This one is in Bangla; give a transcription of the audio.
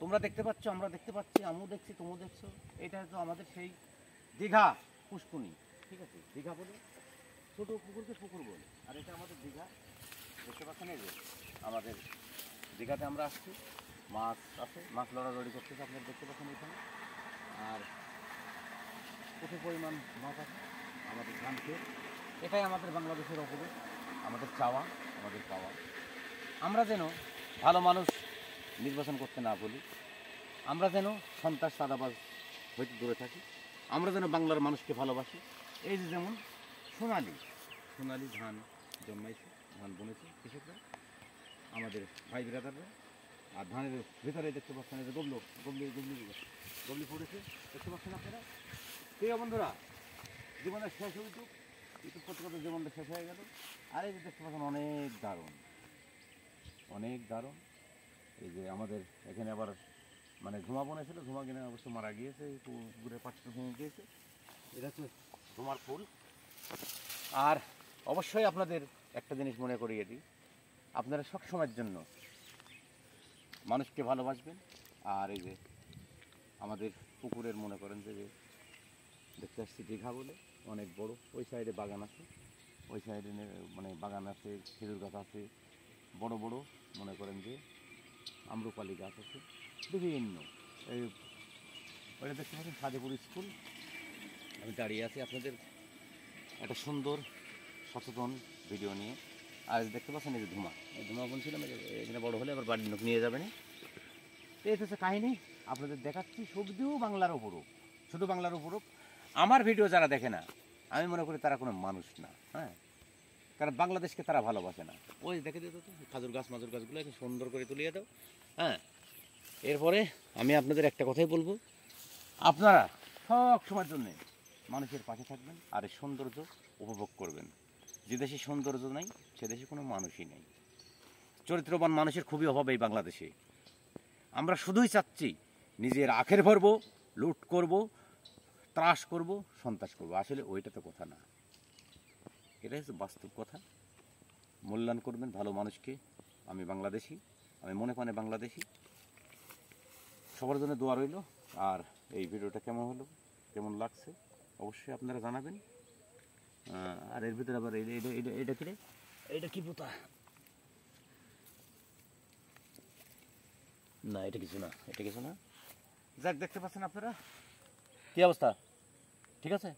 তোমরা দেখতে পাচ্ছ, আমরা দেখতে পাচ্ছি, আমিও দেখছি, তুমিও দেখছো। এটা হচ্ছে আমাদের সেই দীঘা পুষ্করণী, ঠিক আছে? দীঘা বলে, ছোটো পুকুরকে পুকুর বলে। আর এটা আমাদের দীঘা, দেখতে পাচ্ছেন এই যে আমাদের দীঘাতে আমরা আসছি, মাছ আছে, মাছ লড়ালড়ি করতেছে, আপনারা দেখতে পাচ্ছেন এখানে। আর প্রচুর পরিমাণ মাছ আছে আমাদের ধান খেয়ে। এটাই আমাদের বাংলাদেশের অপরূপ, আমাদের চাওয়া, আমাদের পাওয়া। আমরা যেন ভালো মানুষ নির্বাচন করতে না বলি, আমরা যেন সন্ত্রাস চাঁদাবাজ হইতে দূরে থাকি, আমরা যেন বাংলার মানুষকে ভালোবাসি। এই যে যেমন সোনালি সোনালি ধান জন্মাইছে, ধান বুনেছে কৃষকরা, আমাদের ভাই ব্রাদাররা। আর ধানের ভিতরে দেখতে পাচ্ছেন এই যে গবলি পড়েছে, দেখতে পাচ্ছেন আপনারা। প্রিয় বন্ধুরা, জীবনের শেষ ইউটিউব করতে করতে জীবনটা শেষ হয়ে গেল। আর এই যে দেখতে পাচ্ছেন অনেক দারুণ, অনেক দারুণ। এই যে আমাদের এখানে আবার মানে ধুমা বনেছিল, ধুমা কিনে অবশ্য মারা গিয়েছে, এই পুকুরের পাশটা ভেঙে গিয়েছে। এটা হচ্ছে ধুমার ফুল। আর অবশ্যই আপনাদের একটা জিনিস মনে করিয়ে দিই, আপনারা সব সময়ের জন্য মানুষকে ভালোবাসবেন। আর এই যে আমাদের পুকুরের মনে করেন যে দেখতে আসছি দীঘা বলে, অনেক বড়, ওই সাইডে বাগান আছে, ওই সাইডে মানে বাগান আছে, খেজুর গাছ আছে, বড় বড় মনে করেন যে আম্রপালি গাছ আছে বিভিন্ন। এই ওইটা দেখতে পাচ্ছেন সাদেপুর স্কুল। আমি দাঁড়িয়ে আছি আপনাদের একটা সুন্দর সচেতন ভিডিও নিয়ে। আর দেখতে পাচ্ছেন এই যে ধুমা, এই ধুমা বলছিলাম এখানে বড় হলে আবার বাড়ির লোক নিয়ে যাবেন। এই হচ্ছে কাহিনী, আপনাদের দেখাচ্ছি। শুধু বাংলার উপরূপ, শুধু বাংলার উপরূপ। আমার ভিডিও যারা দেখে না, আমি মনে করি তারা কোনো মানুষ না। হ্যাঁ, কারণ বাংলাদেশকে তারা ভালোবাসে না। ওই দেখে দিত তো খাজুর গাছ মাজুর গাছগুলো একটু সুন্দর করে তুলিয়ে দাও। হ্যাঁ, এরপরে আমি আপনাদের একটা কথাই বলবো, আপনারা সব সময়ের জন্যে মানুষের পাশে থাকবেন আর এই সৌন্দর্য উপভোগ করবেন। যে দেশে সৌন্দর্য নাই সে দেশে কোনো মানুষই নেই। চরিত্রবান মানুষের খুবই অভাব এই বাংলাদেশে। আমরা শুধুই চাচ্ছি নিজের আখের ভরবো, লুট করব, ত্রাস করব, সন্ত্রাস করব। আসলে ওইটা তো কথা না, এটাই হচ্ছে বাস্তব কথা। মূল্যায়ন করবেন ভালো মানুষকে। আমি বাংলাদেশি, আমি মনে প্রাণে বাংলাদেশি। সবার জন্য দোয়া রইল। আর এই ভিডিওটা কেমন হলো, কেমন লাগছে অবশ্যই আপনারা জানাবেন। আর এর ভিতরে আবার এটা কি রে, এটা কি পোতা? না এটা কিছু না, এটা কিছু না। যাক, দেখতে পাচ্ছেন আপনারা কি অবস্থা, ঠিক আছে।